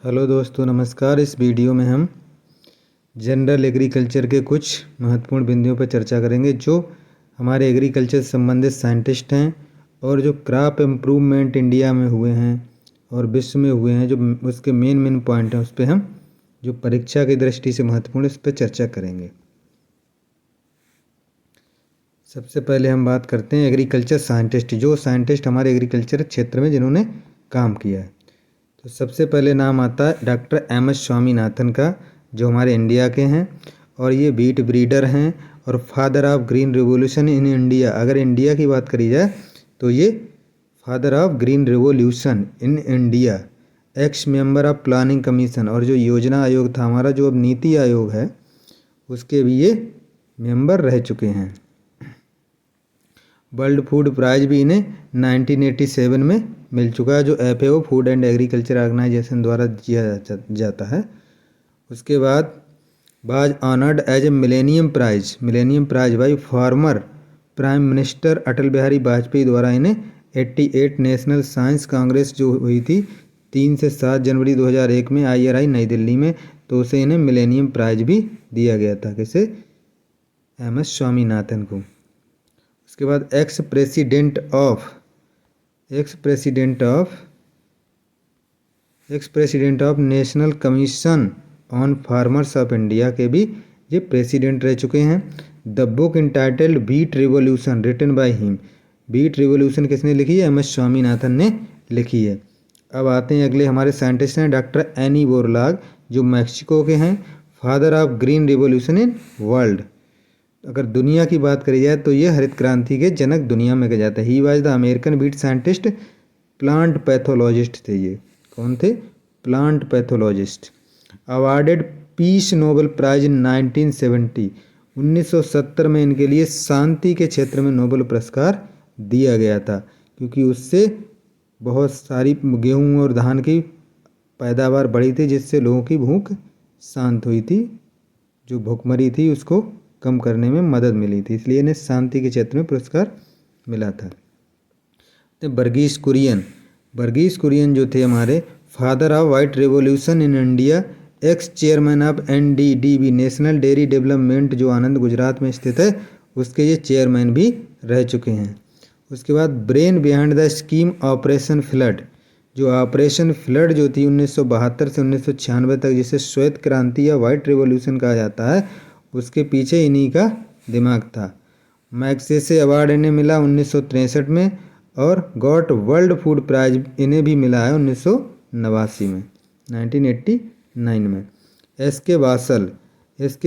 Hello दोस्तों, नमस्कार। इस वीडियो में हम जनरल एग्रीकल्चर के कुछ महत्वपूर्ण बिंदुओं पर चर्चा करेंगे जो हमारे एग्रीकल्चर से संबंधित साइंटिस्ट हैं और जो क्रॉप इम्प्रूवमेंट इंडिया में हुए हैं और विश्व में हुए हैं, जो उसके मेन पॉइंट हैं, उस पर हम जो परीक्षा की दृष्टि से महत्वपूर्ण, इस पर चर्चा करेंगे। सबसे पहले हम बात करते हैं एग्रीकल्चर साइंटिस्ट, जो साइंटिस्ट हमारे एग्रीकल्चर क्षेत्र में जिन्होंने काम किया है। तो सबसे पहले नाम आता है डॉक्टर एम.एस. स्वामीनाथन का, जो हमारे इंडिया के हैं और ये बीट ब्रीडर हैं और father of green revolution in India. अगर इंडिया की बात करी जाए तो ये father of green revolution in India, x member of planning commission, और जो योजना आयोग था हमारा, जो अब नीति आयोग है, उसके भी ये मेंबर रह चुके हैं। वर्ल्ड फूड प्राइज भी इन्हें 1987 में मिल चुका है, जो FAO food and agriculture organization द्वारा दिया जाता है। उसके बाद was honoured as a millennium prize by former prime minister Atal Bihari Vajpayee द्वारा इन्हें 88 नेशनल साइंस कांग्रेस जो हुई थी 3 से 7 जनवरी 2001 में IRI नई दिल्ली में, तो उसे इन्हें मिलेनियम प्राइज भी दिया गया था। किसे? MS स्वामीनाथन को। उसके बाद ex president of national commission on farmers of India के भी ये प्रेसिडेंट रह चुके हैं। The book entitled beat revolution written by him. Beat revolution किसने लिखी है? MS स्वामीनाथन ने लिखी है। अब आते हैं अगले हमारे साइंटिस्ट हैं डॉक्टर एनी बोरलाग, जो मैक्सिको के हैं, father of green revolution in world. अगर दुनिया की बात करी जाए तो ये हरित क्रांति के जनक दुनिया में कहा जाता है। He was the American wheat scientist, plant pathologist थे ये। कौन थे? Plant pathologist. Awarded peace Nobel prize in 1970। 1970 में इनके लिए शांति के क्षेत्र में नोबेल पुरस्कार दिया गया था, क्योंकि उससे बहुत सारी गेहूँ और धान की पैदावार बढ़ी थी, जिससे लोगों की भूख शांत हुई थी, जो भूखमरी थी उसको कम करने में मदद मिली थी, इसलिए इन्हें शांति के क्षेत्र में पुरस्कार मिला था। तो वर्गीस कुरियन जो थे हमारे, father of white revolution in India, x chairman of NDDB national dairy development, जो आनंद गुजरात में स्थित है, उसके ये चेयरमैन भी रह चुके हैं। उसके बाद brain behind the scheme operation flood, जो ऑपरेशन फ्लड जो थी 1972 से 1996 तक, जिसे श्वेत क्रांति या वाइट रिवॉल्यूशन कहा जाता है, उसके पीछे इन्हीं का दिमाग था। मैग्सेसे अवार्ड इन्हें मिला 1963 में, और गॉट वर्ल्ड फूड प्राइज इन्हें भी मिला है 1989 में, 1989 में। एसके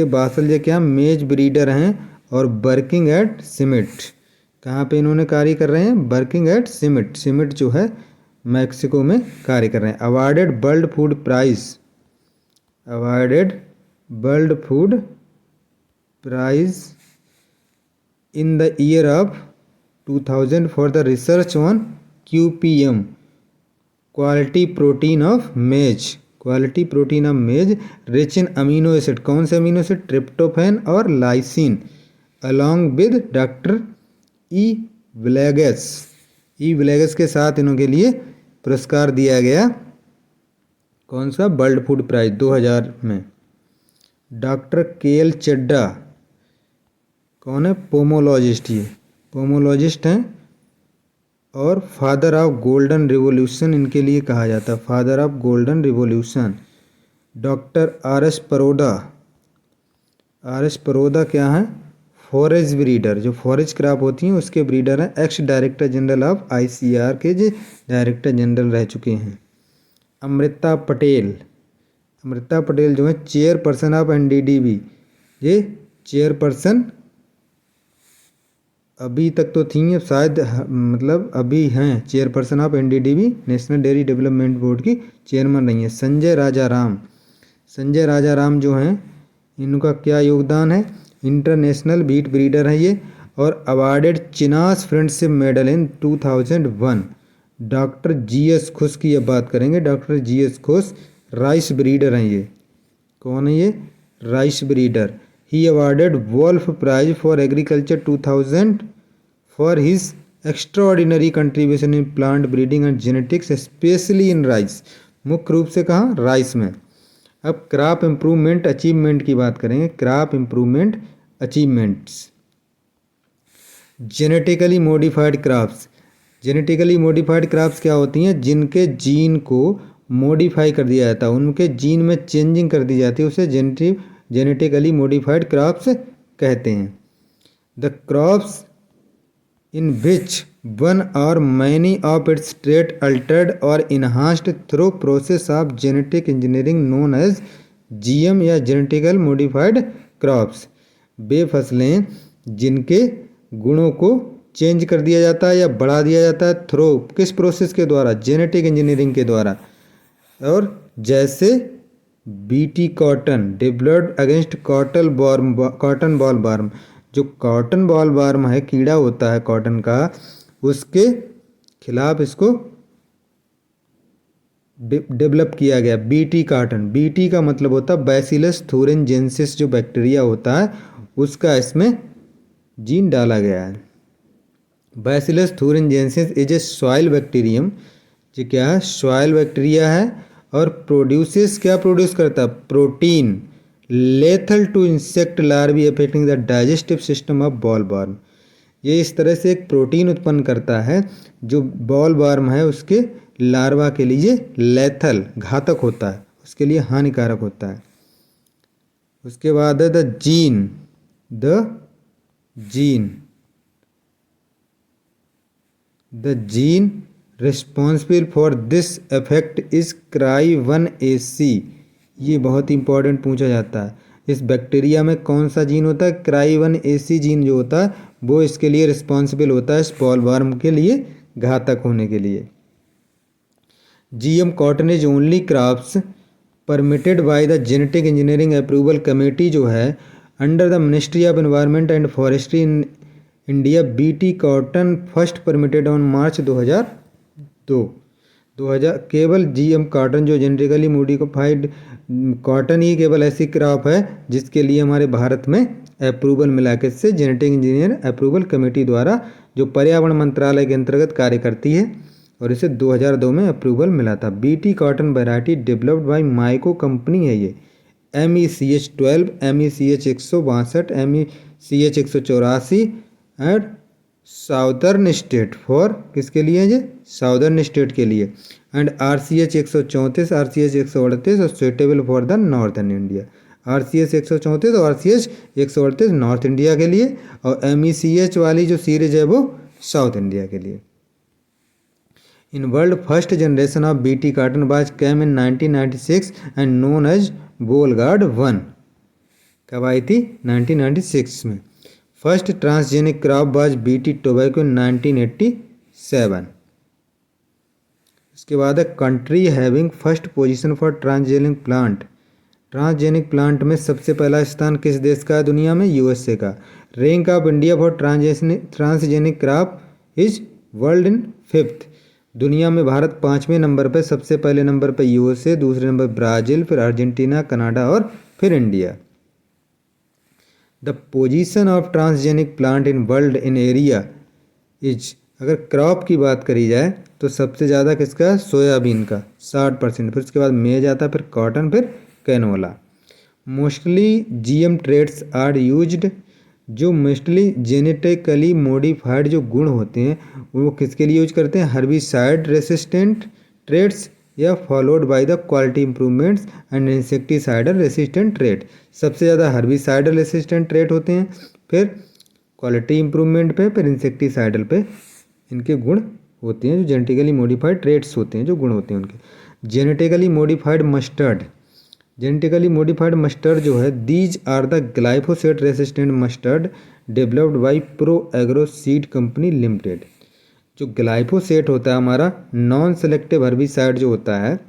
बासल ये क्या? मेज ब्रीडर हैं और वर्किंग एट सिमिट। कहाँ पे इन्होंने कार्य कर रहे हैं? वर्किंग एट सिमिट जो है मैक्सिको में कार्य कर रहे हैं। Awarded world food prize in the year of 2000 for the research on QPM, quality protein of maize rich in amino acid. कौन से अमीनो एसिड? ट्रिप्टोफैन और lysine, along with doctor E Villegas के साथ इनके लिए पुरस्कार दिया गया। कौन सा? वर्ल्ड फूड प्राइज 2000 में। डॉक्टर KL चड्डा कौन है? पोमोलॉजिस्ट हैं और फादर ऑफ गोल्डन रिवॉल्यूशन इनके लिए कहा जाता है, father of golden revolution. Doctor RS Paroda क्या है? फॉरेस्ट ब्रीडर, जो फॉरेस्ट क्रॉप होती हैं उसके ब्रीडर हैं। Ex director general of ICAR के जो डायरेक्टर जनरल रह चुके हैं। अमृता पटेल जो है चेयरपर्सन ऑफ NDDB, ये चेयरपर्सन अभी तक तो थी, अब शायद मतलब अभी हैं chairperson of NDDB national dairy development board की चेयरमैन रही हैं। संजय राजा राम जो हैं, इनका क्या योगदान है? इंटरनेशनल बीट ब्रीडर है ये, और awarded China's friendship medal in 2001। Doctor GS Khush की अब बात करेंगे। Doctor GS Khush rice breeder हैं ये। कौन है ये? Rice breeder. He awarded Wolf Prize for Agriculture 2000 for his extraordinary contribution in plant breeding and genetics, especially in rice. मुख्य रूप से कहाँ, राइस में। अब क्रॉप इम्प्रूवमेंट अचीवमेंट की बात करेंगे। Crop improvement achievements. Genetically modified crops. Genetically modified crops क्या होती हैं, जिनके जीन को मॉडिफाई कर दिया जाता है, उनके जीन में चेंजिंग कर दी जाती है, उसे जेनेटिकली मॉडिफाइड क्रॉप्स कहते हैं। The crops in which one or many of its traits altered or enhanced through process of genetic engineering known as GM या genetically modified crops। वे फसलें जिनके गुणों को चेंज कर दिया जाता है या बढ़ा दिया जाता है थ्रू किस प्रोसेस के द्वारा, जेनेटिक इंजीनियरिंग के द्वारा। और जैसे BT cotton developed against cotton ball worm. जो कॉटन बॉल वर्म है, कीड़ा होता है कॉटन का, उसके खिलाफ इसको डेवलप किया गया। बीटी कॉटन, बीटी का मतलब होता है बैसिलस थूरिनजेंसिस, जो बैक्टीरिया होता है उसका इसमें जीन डाला गया है। Bacillus thuringiensis is a soil bacterium. ये क्या है, सॉइल बैक्टीरिया है। और प्रोड्यूसेस, क्या प्रोड्यूस करता है, protein lethal to insect larvae affecting the digestive system of bollworm. ये इस तरह से एक प्रोटीन उत्पन्न करता है जो बॉल वर्म है उसके लार्वा के लिए लेथल, घातक होता है, उसके लिए हानिकारक होता है। उसके बाद है the gene responsible for this effect is CRY1AC। ये बहुत इंपॉर्टेंट पूछा जाता है। इस बैक्टीरिया में कौन सा जीन होता है, CRY1AC जीन जो होता है वो इसके लिए रिस्पॉन्सिबल होता है, इस बॉल वर्म के लिए घातक होने के लिए। GM cotton is only crops permitted by the genetic engineering approval committee जो है under the ministry of environment and forestry in India. BT cotton first permitted on March 2002। केवल GM कॉटन जो जेनेटिकली मॉडिफाइड कॉटन ही केवल ऐसी crop है जिसके लिए हमारे भारत में अप्रूवल मिला, किससे, जेनेटिक इंजीनियर अप्रूवल कमेटी द्वारा, जो पर्यावरण मंत्रालय के अंतर्गत कार्य करती है, और इसे 2002 में अप्रूवल मिला था। BT cotton variety developed by Mahyco company है ये। MECH12, MECH 162, MECH 184 and southern state for, किसके लिए ये, साउदर्न स्टेट के लिए। एंड RCH 134, RCH 138 और suitable for the northern India. RCH 134 और RCH 138 नॉर्थ इंडिया के लिए, और MECH वाली जो सीरीज है वो साउथ इंडिया के लिए। In world first generation of BT cotton was came in 1996 and known as Bollgard 1। कब आई थी, 1996 में। First transgenic crop was BT tobacco in 1987। इसके बाद है country having first position for transgenic plant. Transgenic plant में सबसे पहला स्थान किस देश का है दुनिया में, USA का। Rank of India for transgenic crop is world in 5th। दुनिया में भारत 5वें नंबर पर, सबसे पहले नंबर पर USA, दूसरे नंबर ब्राज़ील, फिर अर्जेंटीना, कनाडा और फिर India. The position of transgenic plant in world in area is, अगर क्रॉप की बात करी जाए तो सबसे ज़्यादा किसका, सोयाबीन का 60%, फिर उसके बाद मेज आता है, फिर कॉटन, फिर canola. Mostly GM traits are used. जो मोस्टली जेनेटिकली मॉडिफाइड जो गुण होते हैं वो किसके लिए यूज करते हैं, हर्बिसाइड रेसिस्टेंट ट्रेड्स या followed by the quality improvements and insecticidal resistant trade. सबसे ज़्यादा हर्बिसाइडल रेसिस्टेंट ट्रेड होते हैं, फिर क्वालिटी इंप्रूवमेंट पे, फिर इंसेक्टिसाइडल पे इनके गुण होते हैं, जो जेनेटिकली मॉडिफाइड ट्रेड्स होते हैं, जो गुण होते हैं उनके। Genetically modified mustard, genetically modified mustard जो है, these are the glyphosate resistant mustard developed by pro agro seed company limited. जो ग्लाइफोसेट होता है हमारा नॉन सेलेक्टिव हर्बिसाइड जो होता है,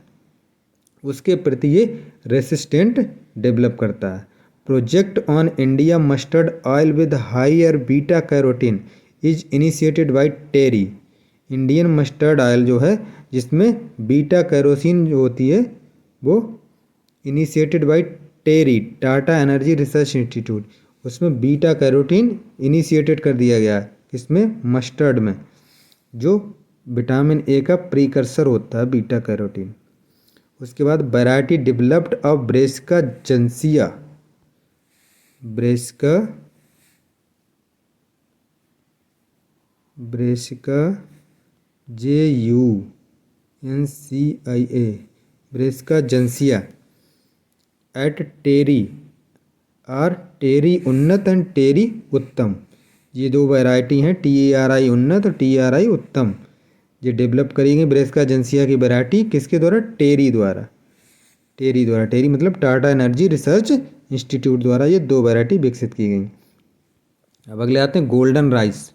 उसके प्रति ये रेसिस्टेंट डेवलप करता है। Project on India mustard oil with higher beta carotene is initiated by TERI. Indian mustard oil जो है जिसमें बीटा कैरोसिन जो होती है वो initiated by TERI, Tata energy research institute, उसमें बीटा कैरोटीन इनिशिएटेड कर दिया गया है, इसमें मस्टर्ड में, जो विटामिन A का प्रीकर्सर होता है बीटा कैरोटीन। उसके बाद variety developed of Brassica juncea, Brassica JUNCIA, Brassica juncea at TERI और टेरी उन्नत एंड टेरी उत्तम। ये दो वैरायटी हैं, TARI उन्नत और TRI उत्तम। ये डेवलप करी गई ब्रेसिका जेंसिया की वैरायटी किसके द्वारा? टेरी द्वारा। टेरी मतलब टाटा एनर्जी रिसर्च इंस्टीट्यूट द्वारा ये दो वैरायटी विकसित की गई। अब अगले आते हैं गोल्डन राइस,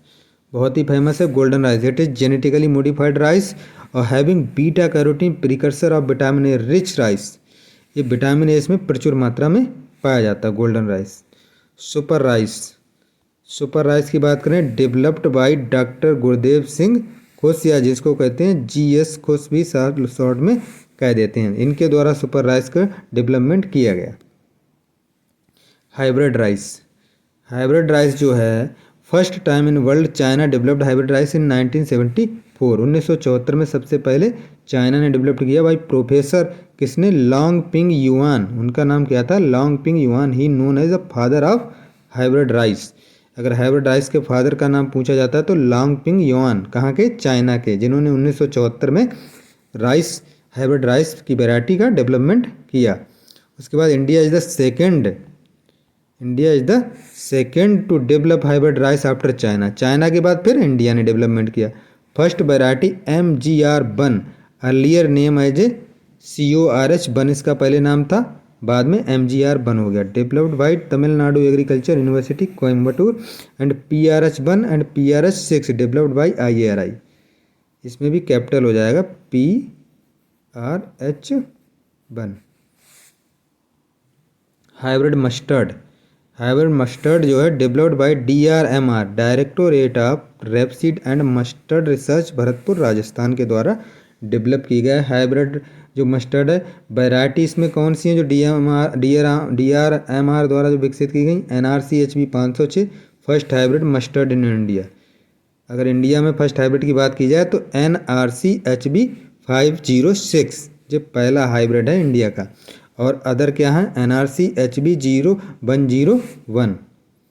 बहुत ही फेमस है golden rice. It is genetically modified rice और having beta carotene precursor of vitamin A rich rice. ये विटामिन ए इसमें प्रचुर मात्रा में पाया जाता है गोल्डन राइस। सुपर राइस की बात करें, developed by doctor Gurdev Singh खोस, या जिसको कहते हैं GS खोस भी शॉर्ट में कह देते हैं, इनके द्वारा सुपर राइस का डेवलपमेंट किया गया। हाइब्रिड राइस जो है first time in world China developed hybrid rice in 1974, 1974 में सबसे पहले चाइना ने डेवलप किया बाई प्रोफेसर किसने? Longping Yuan. उनका नाम क्या था? Longping Yuan. He known as the father of hybrid rice. अगर हाइब्रिड राइस के फादर का नाम पूछा जाता है तो लॉन्गपिंग युआन, कहाँ के? चाइना के, जिन्होंने 1974 में हाइब्रिड राइस की वैरायटी का डेवलपमेंट किया। उसके बाद India is the second to develop hybrid rice after China के बाद फिर इंडिया ने डेवलपमेंट किया। First variety MGR1, earlier name as CORH1 इसका पहले नाम था, बाद में MGR1 हो गया। Developed by Tamil Nadu agriculture university Coimbatore and PRH1 and PRH6 developed by IARI। इसमें भी कैपिटल हो जाएगा PRH1। हाइब्रिड मस्टर्ड जो है developed by DRMR, directorate of rapeseed and mustard research, Bharatpur Rajasthan के द्वारा डेवलप की गया हाइब्रिड जो मस्टर्ड है। वैरायटी इसमें कौन सी है जो DRMR द्वारा जो विकसित की गई? NRC HB 506, first hybrid mustard in India. अगर इंडिया में फर्स्ट हाइब्रिड की बात की जाए तो NRC HB 506 जो पहला हाइब्रिड है इंडिया का, और अदर क्या है? NRC HB 0101।